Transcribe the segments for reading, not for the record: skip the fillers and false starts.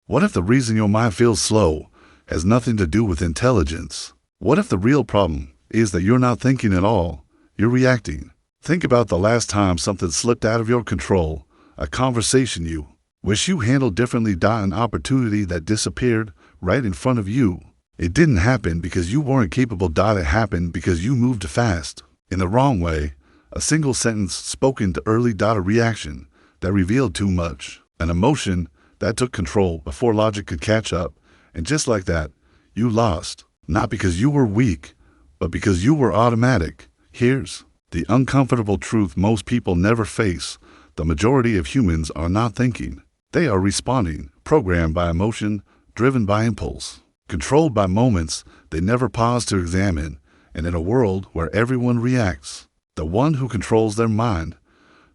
What if the reason your mind feels slow has nothing to do with intelligence? What if the real problem is that you're not thinking at all, you're reacting? Think about the last time something slipped out of your control, a conversation you wish you handled differently, an opportunity that disappeared right in front of you. It didn't happen because you weren't capable, it happened because you moved fast, in the wrong way. A single sentence spoken to early, a reaction that revealed too much, an emotion that took control before logic could catch up, and just like that, you lost. Not because you were weak, but because you were automatic. Here's the uncomfortable truth most people never face. The majority of humans are not thinking. They are responding, programmed by emotion, driven by impulse, controlled by moments they never pause to examine. And in a world where everyone reacts, the one who controls their mind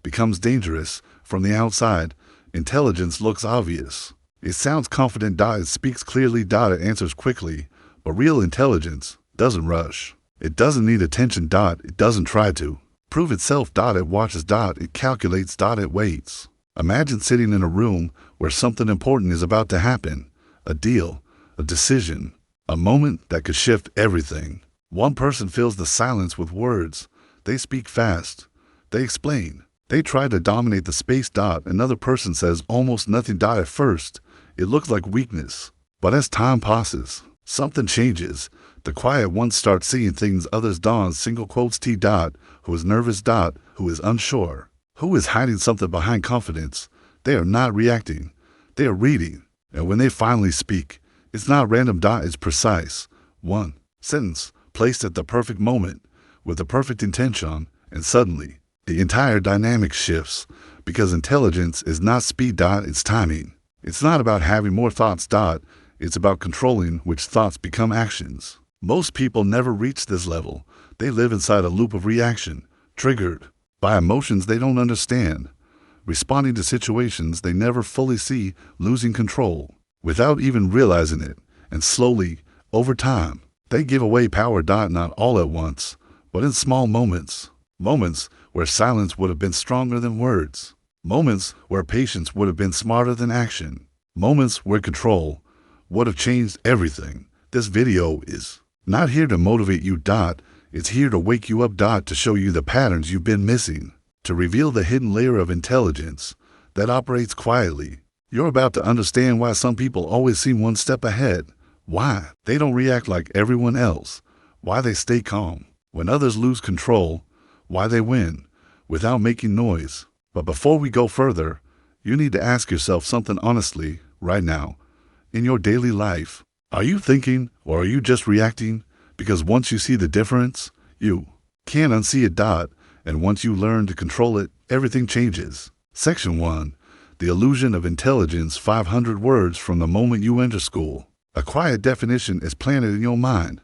becomes dangerous. From the outside, intelligence looks obvious. It sounds confident, it speaks clearly, it answers quickly. But real intelligence doesn't rush. It doesn't need attention, it doesn't try to prove itself, it watches, it calculates, it waits. Imagine sitting in a room where something important is about to happen, a deal, a decision, a moment that could shift everything. One person fills the silence with words. They speak fast. They explain. They try to dominate the space, Another person says almost nothing, at first. It looks like weakness. But as time passes, something changes. The quiet ones start seeing things others don't. Single quotes, who is nervous, who is unsure, who is hiding something behind confidence. They are not reacting. They are reading. And when they finally speak, it's not random, it's precise. One sentence placed at the perfect moment with the perfect intention, and suddenly the entire dynamic shifts, because intelligence is not speed, it's timing. It's not about having more thoughts, it's about controlling which thoughts become actions. Most people never reach this level. They live inside a loop of reaction, triggered by emotions they don't understand, responding to situations they never fully see, losing control without even realizing it. And slowly, over time, they give away power, not all at once, but in small moments. Moments where silence would have been stronger than words. Moments where patience would have been smarter than action. Moments where control would have changed everything. This video is not here to motivate you, it's here to wake you up, to show you the patterns you've been missing, to reveal the hidden layer of intelligence that operates quietly. You're about to understand why some people always seem one step ahead, why they don't react like everyone else, why they stay calm when others lose control, why they win without making noise. But before we go further, you need to ask yourself something honestly right now. In your daily life, are you thinking or are you just reacting? Because once you see the difference, you can't unsee it, and once you learn to control it, everything changes. Section 1. The Illusion of Intelligence. 500 words from the moment you enter school. A quiet definition is planted in your mind.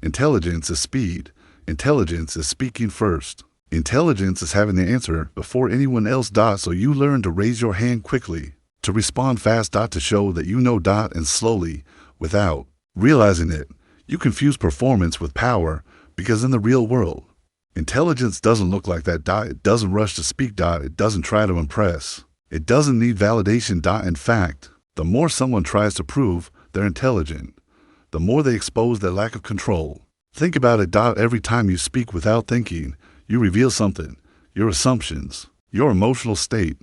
Intelligence is speed. Intelligence is speaking first. Intelligence is having the answer before anyone else, so you learn to raise your hand quickly, to respond fast, to show that you know, and slowly, without realizing it, you confuse performance with power, because in the real world, intelligence doesn't look like that, it doesn't rush to speak, it doesn't try to impress. It doesn't need validation, in fact, the more someone tries to prove they're intelligent, the more they expose their lack of control. Think about it, every time you speak without thinking, you reveal something, your assumptions, your emotional state,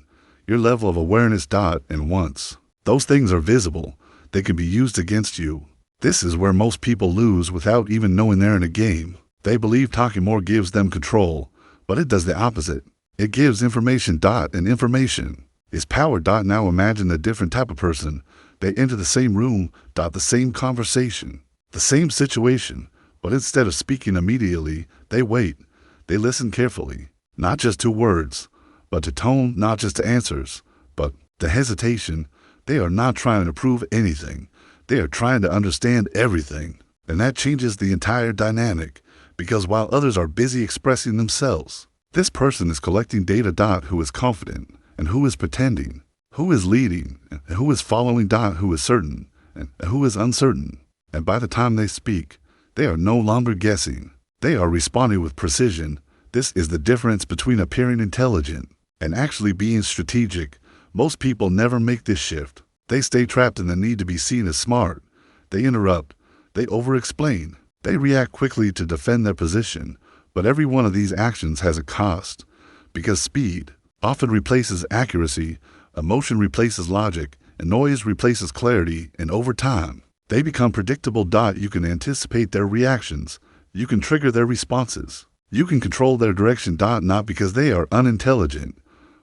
your level of awareness, and once those things are visible, they can be used against you. This is where most people lose without even knowing they're in a game. They believe talking more gives them control, but it does the opposite. It gives information, and information is power. Now imagine a different type of person. They enter the same room, the same conversation, the same situation, but instead of speaking immediately, they wait. They listen carefully, not just to words, but to tone, not just to answers, but to hesitation. They are not trying to prove anything. They are trying to understand everything. And that changes the entire dynamic, because while others are busy expressing themselves, this person is collecting data. Who is confident and who is pretending, who is leading and who is following. Who is certain and who is uncertain. And by the time they speak, they are no longer guessing. They are responding with precision. This is the difference between appearing intelligent and actually being strategic. Most people never make this shift. They stay trapped in the need to be seen as smart. They interrupt. They over-explain. They react quickly to defend their position. But every one of these actions has a cost. Because speed often replaces accuracy, emotion replaces logic, and noise replaces clarity, and over time, they become predictable. You can anticipate their reactions. You can trigger their responses. You can control their direction. Not because they are unintelligent,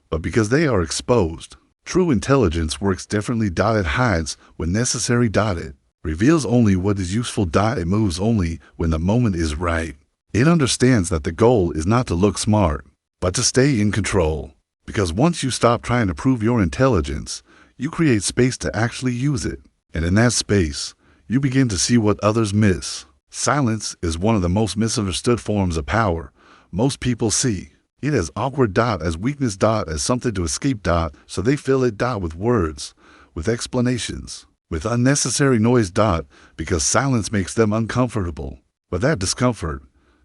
but because they are exposed. True intelligence works differently. It hides when necessary. It reveals only what is useful. It moves only when the moment is right. It understands that the goal is not to look smart, but to stay in control. Because once you stop trying to prove your intelligence, you create space to actually use it. And in that space, you begin to see what others miss. Silence is one of the most misunderstood forms of power. Most people see it as awkward. As weakness. As something to escape. So they fill it. With words, with explanations, with unnecessary noise. Because silence makes them uncomfortable. But that discomfort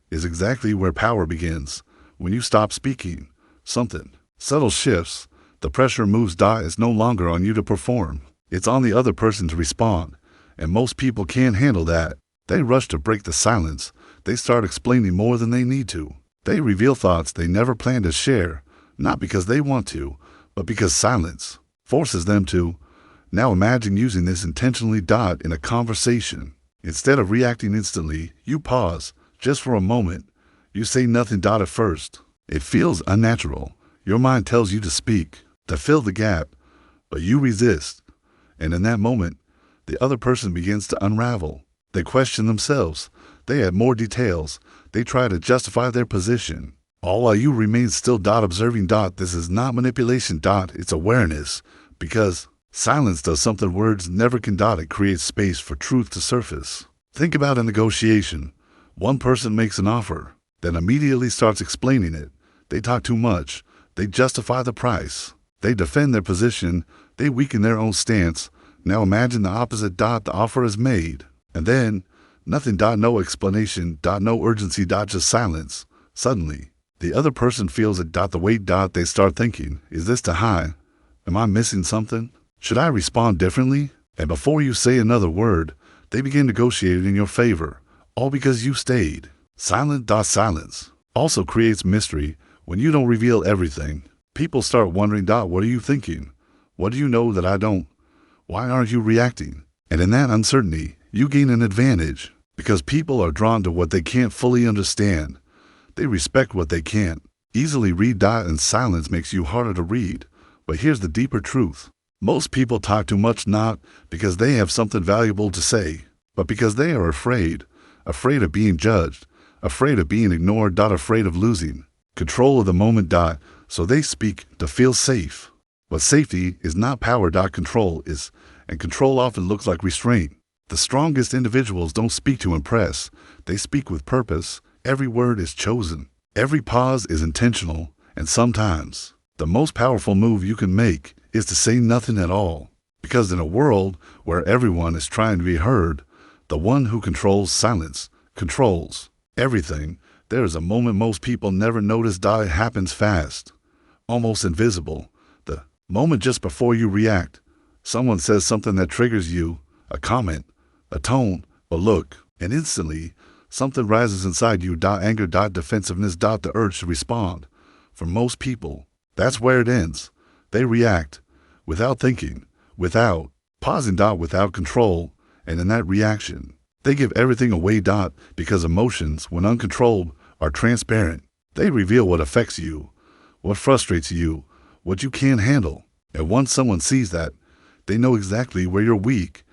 is exactly where power begins. When you stop speaking, something subtle shifts. The pressure moves. It's no longer on you to perform. It's on the other person to respond. And most people can't handle that. They rush to break the silence. They start explaining more than they need to. They reveal thoughts they never planned to share, not because they want to, but because silence forces them to. Now imagine using this intentionally. In a conversation. Instead of reacting instantly, you pause, just for a moment. You say nothing. At first, it feels unnatural. Your mind tells you to speak, to fill the gap, but you resist. And in that moment, the other person begins to unravel. They question themselves. They add more details. They try to justify their position, all while you remain still. Observing. This is not manipulation. It's awareness. Because silence does something words never can. It creates space for truth to surface. Think about a negotiation. One person makes an offer, then immediately starts explaining it. They talk too much. They justify the price. They defend their position. They weaken their own stance. Now imagine the opposite. The offer is made. And then, nothing. No explanation. No urgency. Just silence. Suddenly, the other person feels it. The weight. They start thinking, is this too high? Am I missing something? Should I respond differently? And before you say another word, they begin negotiating in your favor. All because you stayed silent. Silence also creates mystery. When you don't reveal everything, people start wondering. What are you thinking? What do you know that I don't? Why aren't you reacting? And in that uncertainty, you gain an advantage. Because people are drawn to what they can't fully understand. They respect what they can't easily read. And silence makes you harder to read. But here's the deeper truth. Most people talk too much, not because they have something valuable to say, but because they are afraid. Afraid of being judged. Afraid of being ignored. Afraid of losing control of the moment. So they speak to feel safe. But safety is not power. Control is, and control often looks like restraint. The strongest individuals don't speak to impress. They speak with purpose. Every word is chosen. Every pause is intentional. And sometimes, the most powerful move you can make is to say nothing at all. Because in a world where everyone is trying to be heard, the one who controls silence controls everything. There is a moment most people never notice. It happens fast, almost invisible. The moment just before you react. Someone says something that triggers you, a comment, a tone, a look, and instantly something rises inside you. Anger. Defensiveness. The urge to respond. For most people, that's where it ends. They react without thinking, without pausing. Without control. And in that reaction, they give everything away. Because emotions, when uncontrolled, are transparent. They reveal what affects you, what frustrates you, what you can't handle. And once someone sees that, they know exactly where you're weak.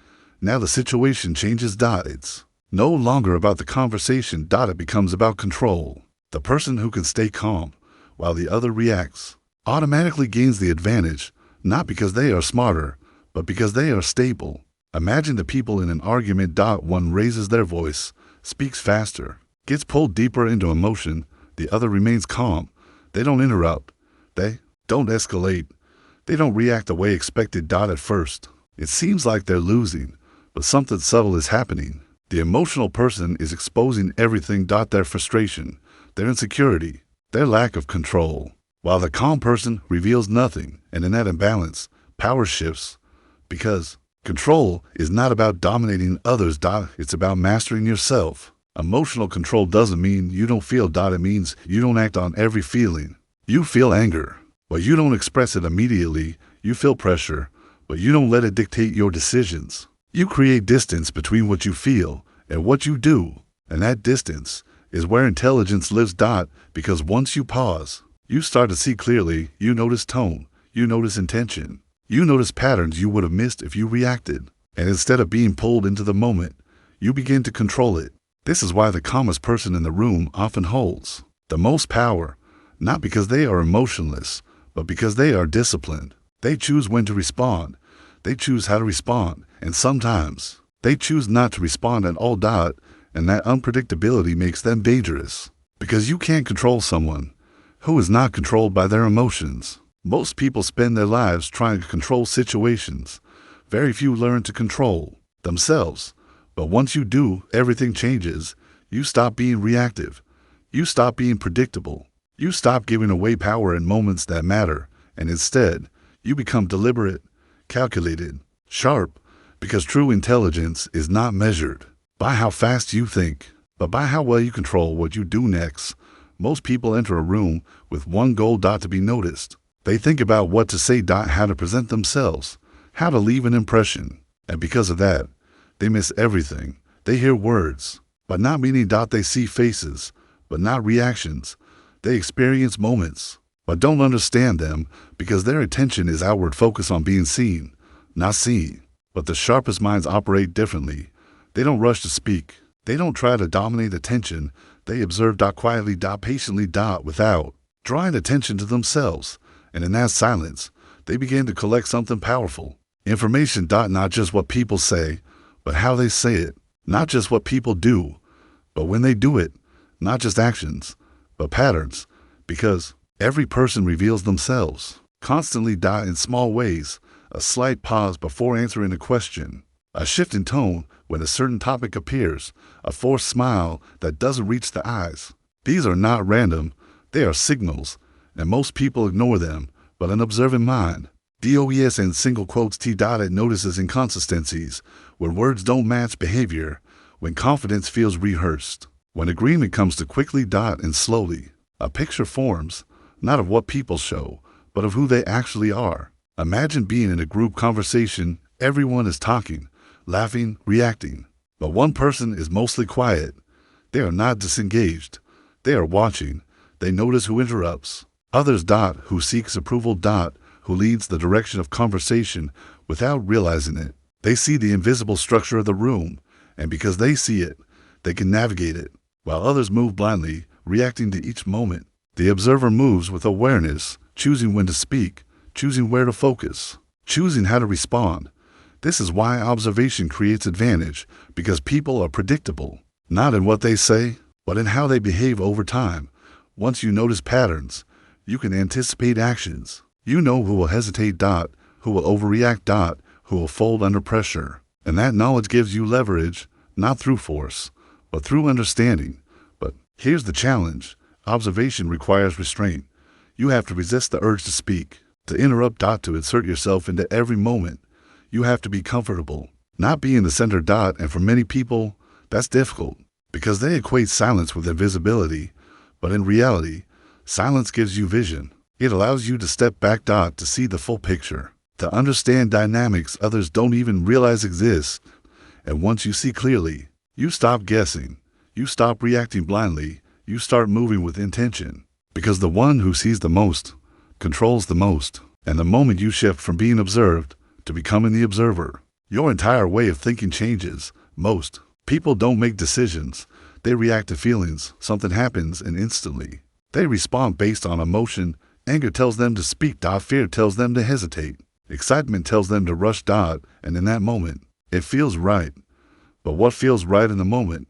Now the situation changes. It's no longer about the conversation. It becomes about control. The person who can stay calm while the other reacts automatically gains the advantage, not because they are smarter, but because they are stable. Imagine the people in an argument. One raises their voice, speaks faster, gets pulled deeper into emotion. The other remains calm. They don't interrupt. They don't escalate. They don't react the way expected. At first, it seems like they're losing, but something subtle is happening. The emotional person is exposing everything. Their frustration, their insecurity, their lack of control, while the calm person reveals nothing. And in that imbalance, power shifts. Because control is not about dominating others. It's about mastering yourself. Emotional control doesn't mean you don't feel. It means you don't act on every feeling. You feel anger, but you don't express it immediately. You feel pressure, but you don't let it dictate your decisions. You create distance between what you feel and what you do, and that distance is where intelligence lives. Because once you pause, you start to see clearly. You notice tone, you notice intention, you notice patterns you would have missed if you reacted. And instead of being pulled into the moment, you begin to control it. This is why the calmest person in the room often holds the most power, not because they are emotionless, but because they are disciplined. They choose when to respond. They choose how to respond. And sometimes they choose not to respond at all. And that unpredictability makes them dangerous. Because you can't control someone who is not controlled by their emotions. Most people spend their lives trying to control situations. Very few learn to control themselves. But once you do, everything changes. You stop being reactive. You stop being predictable. You stop giving away power in moments that matter. And instead, you become deliberate, calculated, sharp, because true intelligence is not measured by how fast you think, but by how well you control what you do next. Most people enter a room with one goal: to be noticed. They think about what to say, how to present themselves, how to leave an impression. And because of that, they miss everything. They hear words, but not meaning. They see faces, but not reactions. They experience moments, but don't understand them because their attention is outward, focused on being seen, not seen. But the sharpest minds operate differently. They don't rush to speak. They don't try to dominate attention. They observe, quietly, patiently, without drawing attention to themselves. And in that silence, they begin to collect something powerful. Information, not just what people say, but how they say it. Not just what people do, but when they do it. Not just actions, but patterns. Because every person reveals themselves constantly, in small ways. A slight pause before answering a question, a shift in tone when a certain topic appears, a forced smile that doesn't reach the eyes. These are not random, they are signals, and most people ignore them, but an observant mind, DOES and single quotes it notices inconsistencies, when words don't match behavior, when confidence feels rehearsed, when agreement comes too quickly, and slowly. A picture forms, not of what people show, but of who they actually are. Imagine being in a group conversation. Everyone is talking, laughing, reacting, but one person is mostly quiet. They are not disengaged. They are watching. They notice who interrupts. Others, who seeks approval, who leads the direction of conversation without realizing it. They see the invisible structure of the room, and because they see it, they can navigate it, while others move blindly, reacting to each moment. The observer moves with awareness, choosing when to speak, choosing where to focus, choosing how to respond. This is why observation creates advantage, because people are predictable, not in what they say, but in how they behave over time. Once you notice patterns, you can anticipate actions. You know who will hesitate, who will overreact, who will fold under pressure. And that knowledge gives you leverage, not through force, but through understanding. But here's the challenge. Observation requires restraint. You have to resist the urge to speak, to interrupt, to insert yourself into every moment. You have to be comfortable, not being the center, and for many people, that's difficult, because they equate silence with invisibility. But in reality, silence gives you vision. It allows you to step back, to see the full picture, to understand dynamics others don't even realize exist. And once you see clearly, you stop guessing, you stop reacting blindly, you start moving with intention. Because the one who sees the most controls the most. And the moment you shift from being observed to becoming the observer, your entire way of thinking changes. Most people don't make decisions. They react to feelings. Something happens and instantly they respond based on emotion. Anger tells them to speak, fear tells them to hesitate. Excitement tells them to rush, and in that moment, it feels right. But what feels right in the moment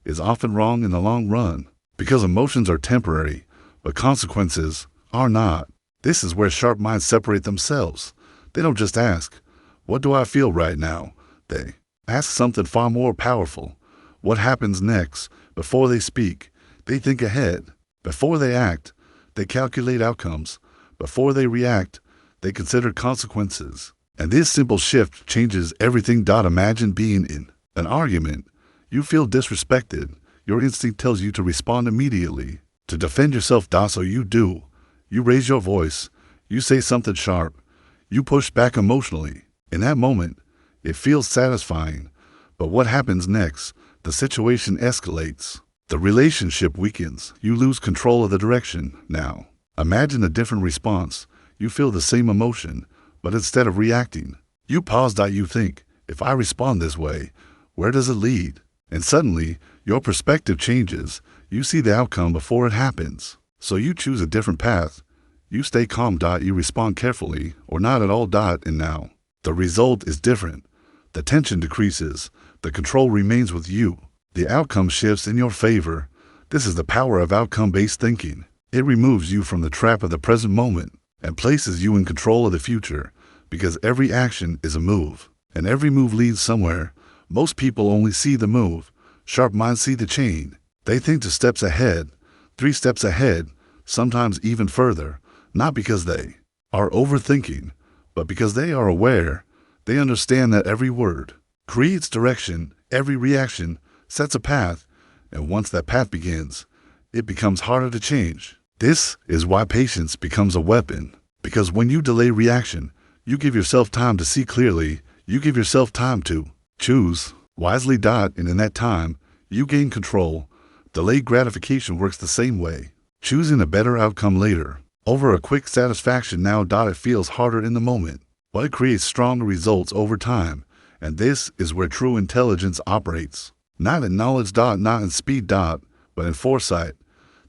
is often wrong in the long run, because emotions are temporary, but consequences are not. This is where sharp minds separate themselves. They don't just ask, what do I feel right now? They ask something far more powerful. What happens next? Before they speak, they think ahead. Before they act, they calculate outcomes. Before they react, they consider consequences. And this simple shift changes everything. Imagine being in an argument. You feel disrespected. Your instinct tells you to respond immediately, to defend yourself. So you do. You raise your voice. You say something sharp. You push back emotionally. In that moment, it feels satisfying. But what happens next? The situation escalates. The relationship weakens. You lose control of the direction. Now, imagine a different response. You feel the same emotion, but instead of reacting, you pause. You think, if I respond this way, where does it lead? And suddenly, your perspective changes. You see the outcome before it happens. So you choose a different path. You stay calm. You respond carefully, or not at all. And now, the result is different. The tension decreases. The control remains with you. The outcome shifts in your favor. This is the power of outcome-based thinking. It removes you from the trap of the present moment and places you in control of the future, because every action is a move, and every move leads somewhere. Most people only see the move. Sharp minds see the chain. They think 2 steps ahead, 3 steps ahead, sometimes even further, not because they are overthinking, but because they are aware. They understand that every word creates direction, every reaction sets a path, and once that path begins, it becomes harder to change. This is why patience becomes a weapon, because when you delay reaction, you give yourself time to see clearly. You give yourself time to choose wisely. And in that time, you gain control. Delayed gratification works the same way, choosing a better outcome later over a quick satisfaction now. It feels harder in the moment, but it creates stronger results over time. And this is where true intelligence operates. Not in knowledge. Not in speed. But in foresight.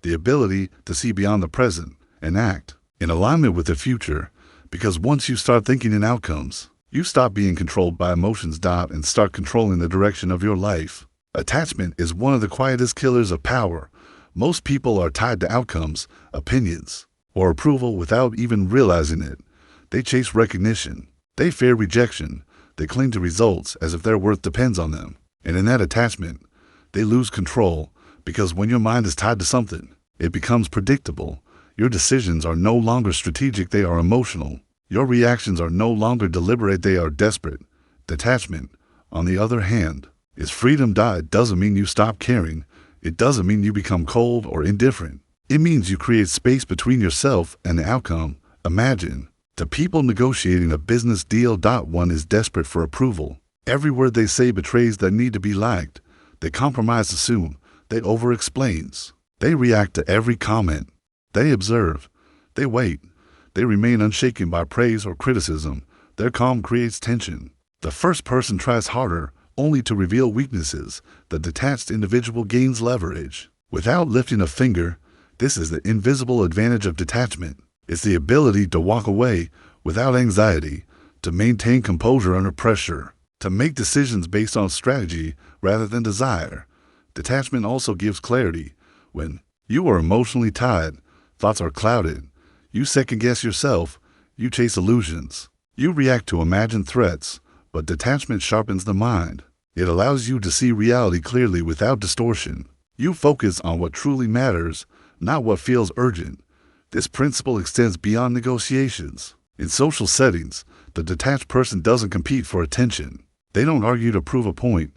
The ability to see beyond the present and act in alignment with the future. Because once you start thinking in outcomes, you stop being controlled by emotions. And start controlling the direction of your life. Attachment is one of the quietest killers of power. Most people are tied to outcomes, opinions, or approval without even realizing it. They chase recognition. They fear rejection. They cling to results as if their worth depends on them. And in that attachment, they lose control, because when your mind is tied to something, it becomes predictable. Your decisions are no longer strategic. They are emotional. Your reactions are no longer deliberate. They are desperate. Detachment, on the other hand, is freedom. It doesn't mean you stop caring. It doesn't mean you become cold or indifferent. It means you create space between yourself and the outcome. Imagine the people negotiating a business deal. One is desperate for approval. Every word they say betrays their need to be liked. They compromise assume. They over-explains. They react to every comment. They observe. They wait. They remain unshaken by praise or criticism. Their calm creates tension. The first person tries harder, only to reveal weaknesses. The detached individual gains leverage without lifting a finger. This is the invisible advantage of detachment. It's the ability to walk away without anxiety, to maintain composure under pressure, to make decisions based on strategy rather than desire. Detachment also gives clarity. When you are emotionally tied, thoughts are clouded. You second-guess yourself. You chase illusions. You react to imagined threats. But detachment sharpens the mind. It allows you to see reality clearly without distortion. You focus on what truly matters, not what feels urgent. This principle extends beyond negotiations. In social settings, the detached person doesn't compete for attention. They don't argue to prove a point.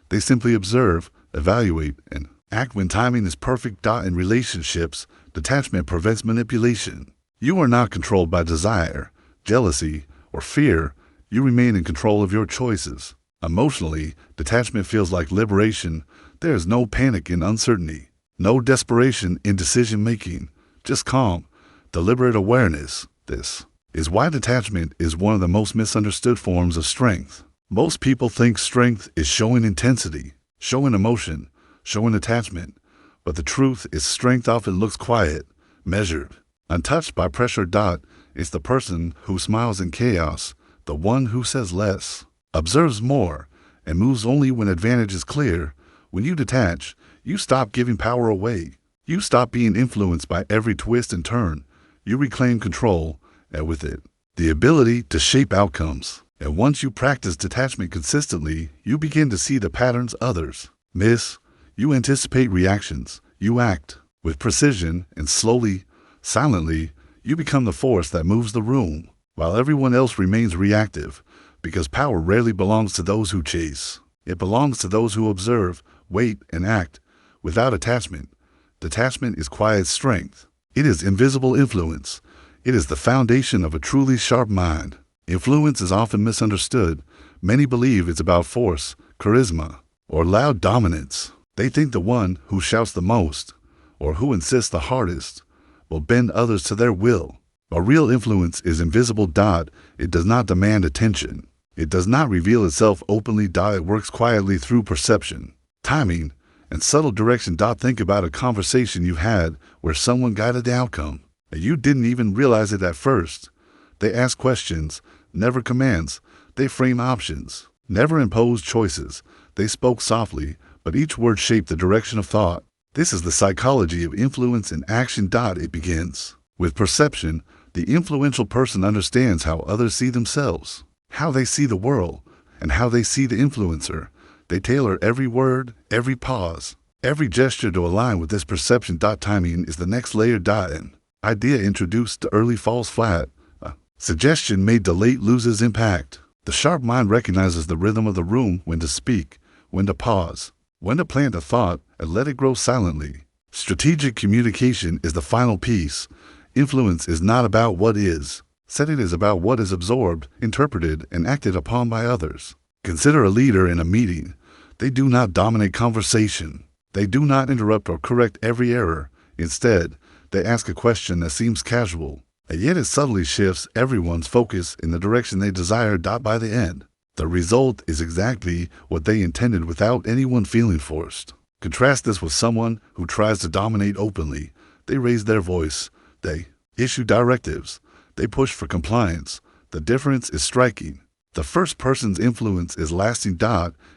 They simply observe, evaluate, and act when timing is perfect. In relationships, detachment prevents manipulation. You are not controlled by desire, jealousy, or fear. You remain in control of your choices. Emotionally, detachment feels like liberation. There is no panic in uncertainty, no desperation in decision-making, just calm, deliberate awareness. This is why detachment is one of the most misunderstood forms of strength. Most people think strength is showing intensity, showing emotion, showing attachment. But the truth is strength often looks quiet, measured, untouched by pressure. It's the person who smiles in chaos, the one who says less, observes more, and moves only when advantage is clear. When you detach, you stop giving power away. You stop being influenced by every twist and turn. You reclaim control, and with it, the ability to shape outcomes. And once you practice detachment consistently, you begin to see the patterns others miss. You anticipate reactions. You act with precision, and slowly, silently, you become the force that moves the room. While everyone else remains reactive, Because power rarely belongs to those who chase. It belongs to those who observe, wait, and act without attachment. Detachment is quiet strength. It is invisible influence. It is the foundation of a truly sharp mind. Influence is often misunderstood. Many believe it's about force, charisma, or loud dominance. They think the one who shouts the most, or who insists the hardest, will bend others to their will. But real influence is invisible. It does not demand attention. It does not reveal itself openly. It works quietly through perception, timing, and subtle direction. Think about a conversation you had where someone guided the outcome, and you didn't even realize it at first. They ask questions, never commands. They frame options, never impose choices. They spoke softly, but each word shaped the direction of thought. This is the psychology of influence in action. It begins with perception. The influential person understands how others see themselves, how they see the world, and how they see the influencer. They tailor every word, every pause, every gesture to align with this perception. Timing is the next layer. An idea introduced to early falls flat. A suggestion made to late loses impact. The sharp mind recognizes the rhythm of the room, when to speak, when to pause, when to plant a thought and let it grow silently. Strategic communication is the final piece. Influence is not about what is said, it is about what is absorbed, interpreted, and acted upon by others. Consider a leader in a meeting. They do not dominate conversation. They do not interrupt or correct every error. Instead, they ask a question that seems casual, and yet it subtly shifts everyone's focus in the direction they desire. By the end, the result is exactly what they intended without anyone feeling forced. Contrast this with someone who tries to dominate openly. They raise their voice. They issue directives. They push for compliance. The difference is striking. The first person's influence is lasting.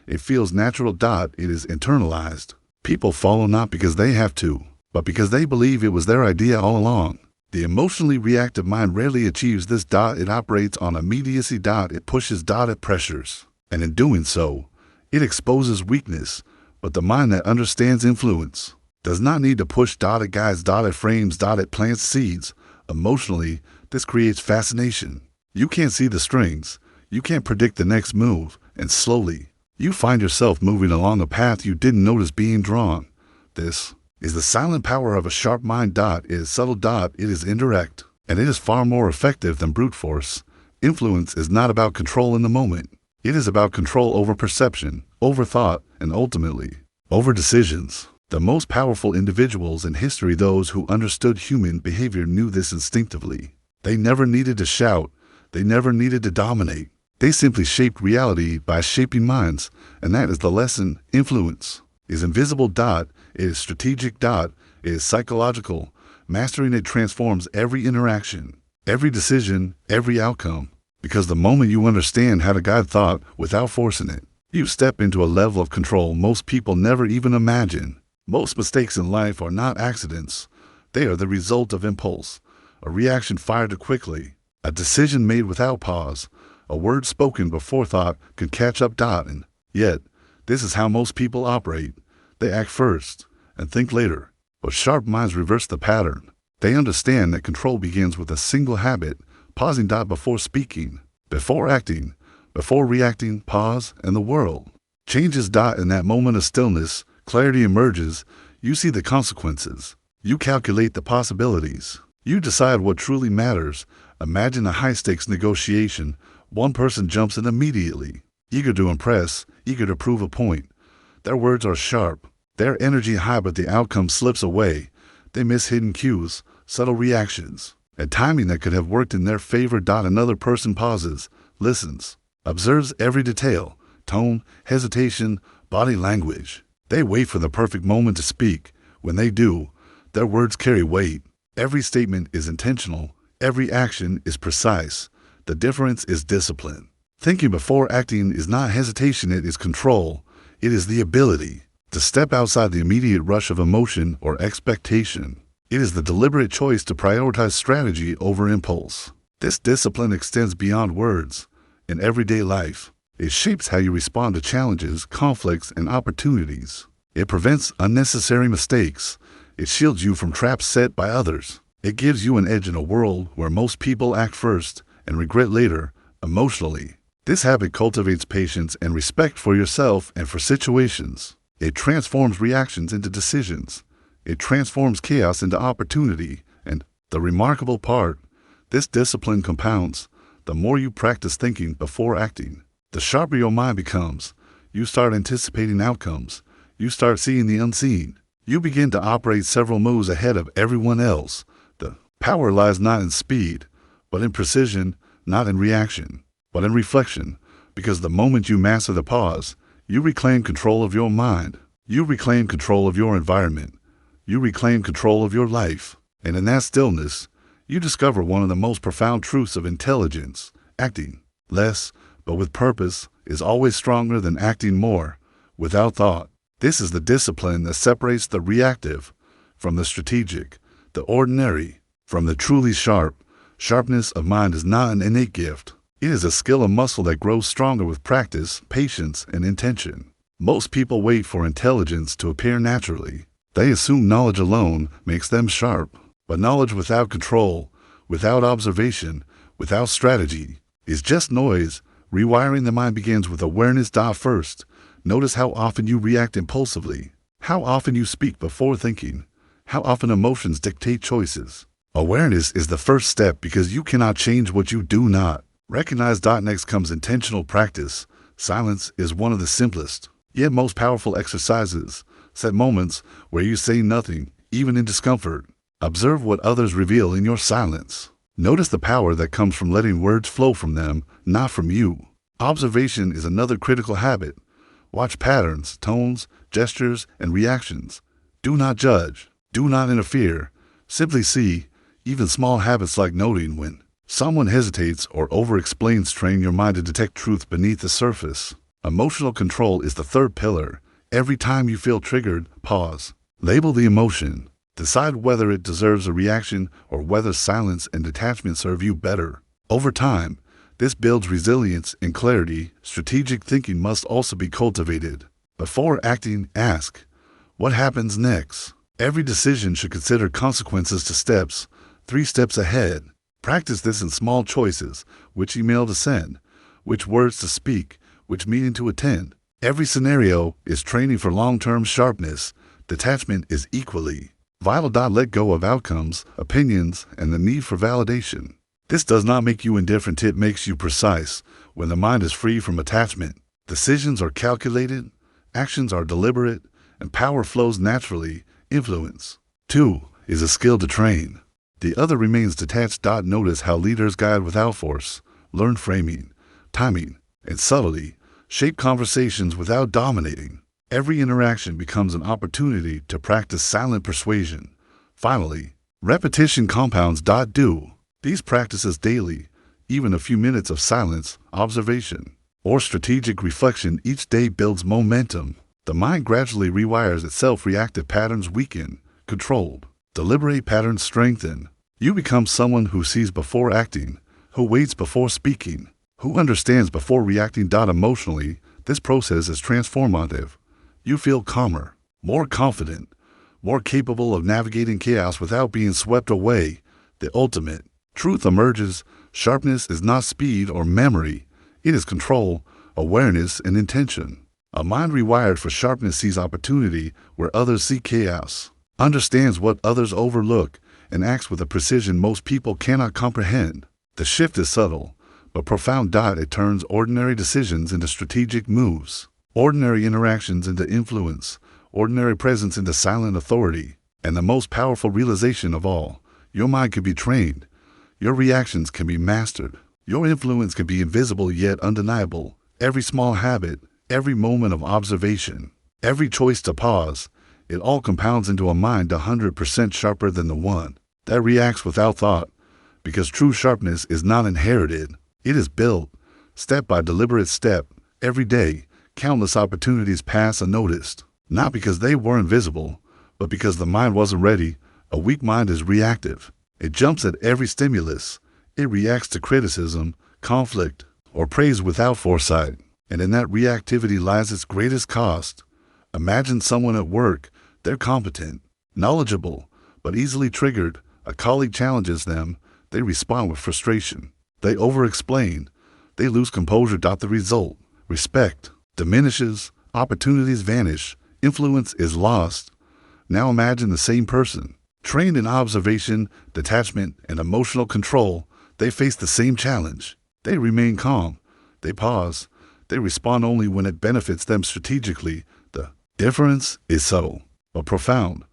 It feels natural. It is internalized. People follow not because they have to, but because they believe it was their idea all along. The emotionally reactive mind rarely achieves this. It operates on immediacy. It pushes. It pressures. And in doing so, it exposes weakness. But the mind that understands influence does not need to push. It guides. It frames. It plants seeds. Emotionally, this creates fascination. You can't see the strings. You can't predict the next move. And slowly, you find yourself moving along a path you didn't notice being drawn. This is the silent power of a sharp mind. It is subtle. It is indirect. And it is far more effective than brute force. Influence is not about control in the moment. It is about control over perception, over thought, and ultimately, over decisions. The most powerful individuals in history, those who understood human behavior, knew this instinctively. They never needed to shout. They never needed to dominate. They simply shaped reality by shaping minds. And that is the lesson. Influence is invisible. It is strategic. It is psychological. Mastering it transforms every interaction, every decision, every outcome. Because the moment you understand how to guide thought without forcing it, you step into a level of control most people never even imagine. Most mistakes in life are not accidents. They are the result of impulse, a reaction fired too quickly, a decision made without pause, a word spoken before thought could catch up. And yet, this is how most people operate. They act first and think later. But sharp minds reverse the pattern. They understand that control begins with a single habit: pausing. Before speaking, before acting, before reacting, pause, and the world changes. In that moment of stillness, clarity emerges. You see the consequences. You calculate the possibilities. You decide what truly matters. Imagine a high-stakes negotiation. One person jumps in immediately, eager to impress, eager to prove a point. Their words are sharp, their energy high, but the outcome slips away. They miss hidden cues, subtle reactions, and timing that could have worked in their favor. Another person pauses, listens, observes every detail: tone, hesitation, body language. They wait for the perfect moment to speak. When they do, their words carry weight. Every statement is intentional. Every action is precise. The difference is discipline. Thinking before acting is not hesitation, it is control. It is the ability to step outside the immediate rush of emotion or expectation. It is the deliberate choice to prioritize strategy over impulse. This discipline extends beyond words. In everyday life, it shapes how you respond to challenges, conflicts, and opportunities. It prevents unnecessary mistakes. It shields you from traps set by others. It gives you an edge in a world where most people act first and regret later. Emotionally, This habit cultivates patience and respect for yourself and for situations. It transforms reactions into decisions. It transforms chaos into opportunity. And the remarkable part, this discipline compounds. The more you practice thinking before acting, the sharper your mind becomes. You start anticipating outcomes. You start seeing the unseen. You begin to operate several moves ahead of everyone else. The power lies not in speed, but in precision, not in reaction, but in reflection, because the moment you master the pause, you reclaim control of your mind. You reclaim control of your environment. You reclaim control of your life. And in that stillness, you discover one of the most profound truths of intelligence. Acting less, but with purpose, is always stronger than acting more, without thought. This is the discipline that separates the reactive from the strategic, the ordinary from the truly sharp. Sharpness of mind is not an innate gift. It is a skill and muscle that grows stronger with practice, patience, and intention. Most people wait for intelligence to appear naturally. They assume knowledge alone makes them sharp. But knowledge without control, without observation, without strategy, is just noise. Rewiring the mind begins with awareness. First, notice how often you react impulsively, how often you speak before thinking, how often emotions dictate choices. Awareness is the first step because you cannot change what you do not recognize. Next comes intentional practice. Silence is one of the simplest, yet most powerful exercises. Set moments where you say nothing, even in discomfort. Observe what others reveal in your silence. Notice the power that comes from letting words flow from them, not from you. Observation is another critical habit. Watch patterns, tones, gestures, and reactions. Do not judge. Do not interfere. Simply see. Even small habits like noting when someone hesitates or over-explains train your mind to detect truth beneath the surface. Emotional control is the third pillar. Every time you feel triggered, pause. Label the emotion. Decide whether it deserves a reaction or whether silence and detachment serve you better. Over time, this builds resilience and clarity. Strategic thinking must also be cultivated. Before acting, ask, what happens next? Every decision should consider consequences to steps, 3 steps ahead. Practice this in small choices: which email to send, which words to speak, which meeting to attend. Every scenario is training for long-term sharpness. Detachment is equally vital. Let go of outcomes, opinions, and the need for validation. This does not make you indifferent, it makes you precise. When the mind is free from attachment, decisions are calculated, actions are deliberate, and power flows naturally. Influence, 2, is a skill to train. The other remains detached. Notice how leaders guide without force, learn framing, timing, and subtlety, shape conversations without dominating. Every interaction becomes an opportunity to practice silent persuasion. Finally, repetition compounds. Do these practices daily, even a few minutes of silence, observation, or strategic reflection each day builds momentum. The mind gradually rewires itself. Reactive patterns weaken, controlled, deliberate patterns strengthen. You become someone who sees before acting, who waits before speaking, who understands before reacting. Emotionally, this process is transformative. You feel calmer, more confident, more capable of navigating chaos without being swept away. The ultimate truth emerges. Sharpness is not speed or memory. It is control, awareness, and intention. A mind rewired for sharpness sees opportunity where others see chaos, understands what others overlook, and acts with a precision most people cannot comprehend. The shift is subtle, but profound. It turns ordinary decisions into strategic moves, ordinary interactions into influence, ordinary presence into silent authority. And the most powerful realization of all, your mind can be trained, your reactions can be mastered, your influence can be invisible yet undeniable. Every small habit, every moment of observation, every choice to pause, it all compounds into a mind 100% sharper than the one that reacts without thought. Because true sharpness is not inherited, it is built, step by deliberate step. Every day, countless opportunities pass unnoticed, not because they were invisible, but because the mind wasn't ready. A weak mind is reactive. It jumps at every stimulus. It reacts to criticism, conflict, or praise without foresight. And in that reactivity lies its greatest cost. Imagine someone at work. They're competent, knowledgeable, but easily triggered. A colleague challenges them. They respond with frustration. They over-explain, they lose composure. The result, respect, diminishes, opportunities vanish, influence is lost. Now imagine the same person, trained in observation, detachment, and emotional control. They face the same challenge. They remain calm. They pause. They respond only when it benefits them strategically. The difference is subtle but profound.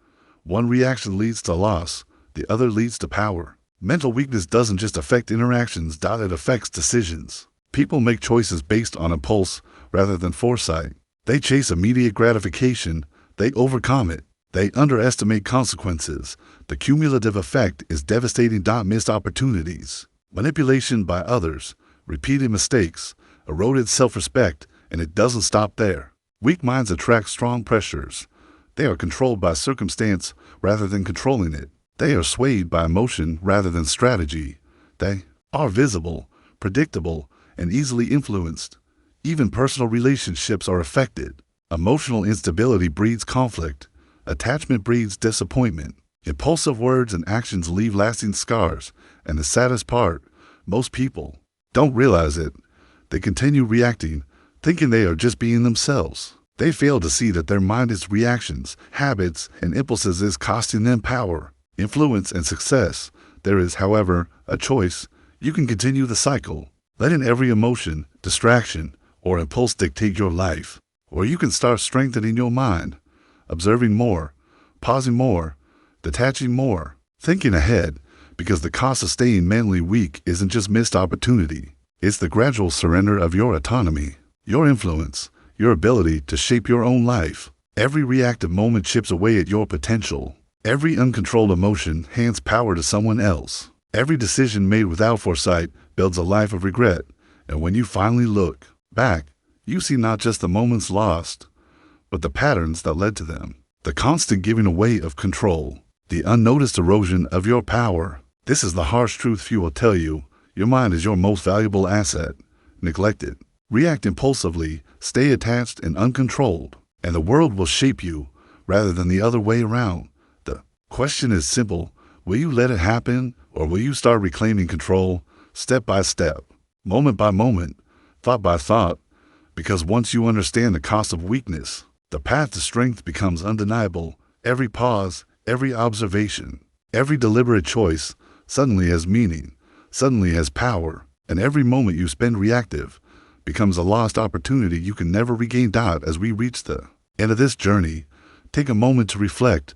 One reaction leads to loss. The other leads to power. Mental weakness doesn't just affect interactions, it affects decisions. People make choices based on impulse rather than foresight. They chase immediate gratification. They overcome it. They underestimate consequences. The cumulative effect is devastating. Missed opportunities, manipulation by others, repeated mistakes, eroded self-respect, and it doesn't stop there. Weak minds attract strong pressures. They are controlled by circumstance rather than controlling it. They are swayed by emotion rather than strategy. They are visible, predictable, and easily influenced. Even personal relationships are affected. Emotional instability breeds conflict. Attachment breeds disappointment. Impulsive words and actions leave lasting scars. And the saddest part, most people don't realize it. They continue reacting, thinking they are just being themselves. They fail to see that their mind's reactions, habits, and impulses is costing them power, influence, and success. There is, however, a choice. You can continue the cycle, letting every emotion, distraction, or impulse dictate your life. Or you can start strengthening your mind, observing more, pausing more, detaching more, thinking ahead, because the cost of staying mentally weak isn't just missed opportunity. It's the gradual surrender of your autonomy, your influence, your ability to shape your own life. Every reactive moment chips away at your potential. Every uncontrolled emotion hands power to someone else. Every decision made without foresight builds a life of regret. And when you finally look back, you see not just the moments lost, but the patterns that led to them. The constant giving away of control. The unnoticed erosion of your power. This is the harsh truth few will tell you. Your mind is your most valuable asset. Neglect it. React impulsively, stay attached and uncontrolled, and the world will shape you rather than the other way around. The question is simple. Will you let it happen, or will you start reclaiming control, step by step, moment by moment, thought by thought? Because once you understand the cost of weakness, the path to strength becomes undeniable. Every pause, every observation, every deliberate choice suddenly has meaning, suddenly has power, and every moment you spend reactive becomes a lost opportunity you can never regain. As we reach the end of this journey, take a moment to reflect.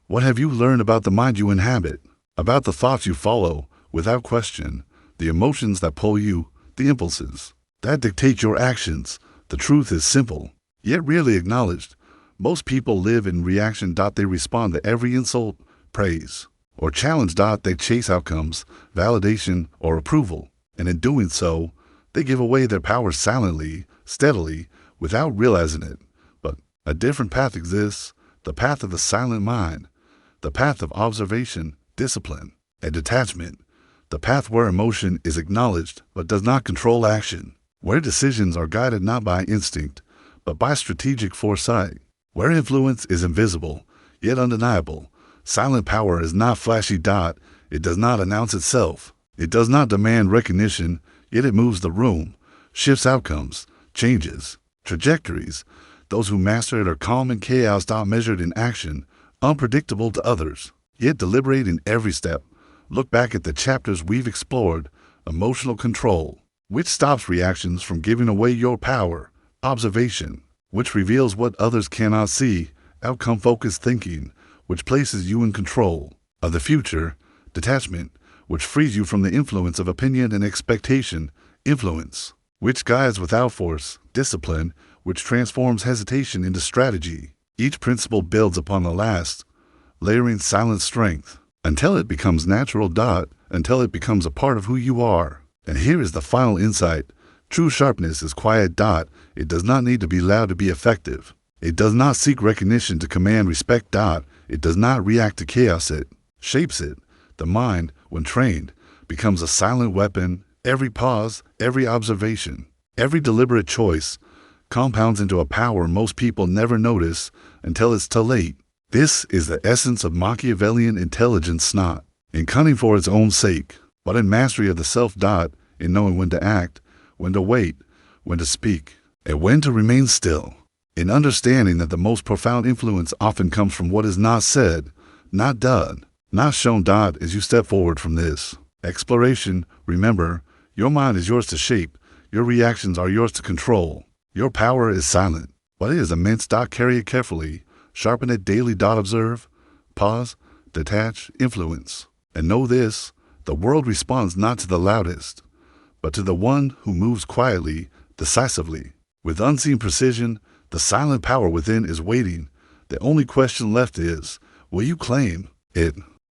What have you learned about the mind you inhabit, about the thoughts you follow without question, the emotions that pull you, the impulses that dictate your actions? The truth is simple, yet rarely acknowledged. Most people live in reaction. They respond to every insult, praise, or challenge. They chase outcomes, validation, or approval, and in doing so, they give away their power silently, steadily, without realizing it. But a different path exists, the path of the silent mind, the path of observation, discipline, and detachment, the path where emotion is acknowledged but does not control action, where decisions are guided not by instinct, but by strategic foresight, where influence is invisible, yet undeniable. Silent power is not flashy. It does not announce itself. It does not demand recognition, yet it moves the room, shifts outcomes, changes trajectories. Those who master it are calm in chaos. Measured in action, unpredictable to others, yet deliberate in every step. Look back at the chapters we've explored. Emotional control, which stops reactions from giving away your power. Observation, which reveals what others cannot see. Outcome-focused thinking, which places you in control of the future. Detachment, which frees you from the influence of opinion and expectation. Influence, which guides without force. Discipline, which transforms hesitation into strategy. Each principle builds upon the last, layering silent strength until it becomes natural. Until it becomes a part of who you are. And here is the final insight. True sharpness is quiet. It does not need to be loud to be effective. It does not seek recognition to command respect. It does not react to chaos. It shapes it. The mind, when trained, becomes a silent weapon. Every pause, every observation, every deliberate choice compounds into a power most people never notice until it's too late. This is the essence of Machiavellian intelligence, not in cunning for its own sake, but in mastery of the self. In knowing when to act, when to wait, when to speak, and when to remain still. In understanding that the most profound influence often comes from what is not said, not done, not shown. As you step forward from this exploration, remember, your mind is yours to shape, your reactions are yours to control. Your power is silent, but it is immense. Carry it carefully, sharpen it daily. Observe, pause, detach, influence. And know this, the world responds not to the loudest, but to the one who moves quietly, decisively. With unseen precision, the silent power within is waiting. The only question left is, will you claim it?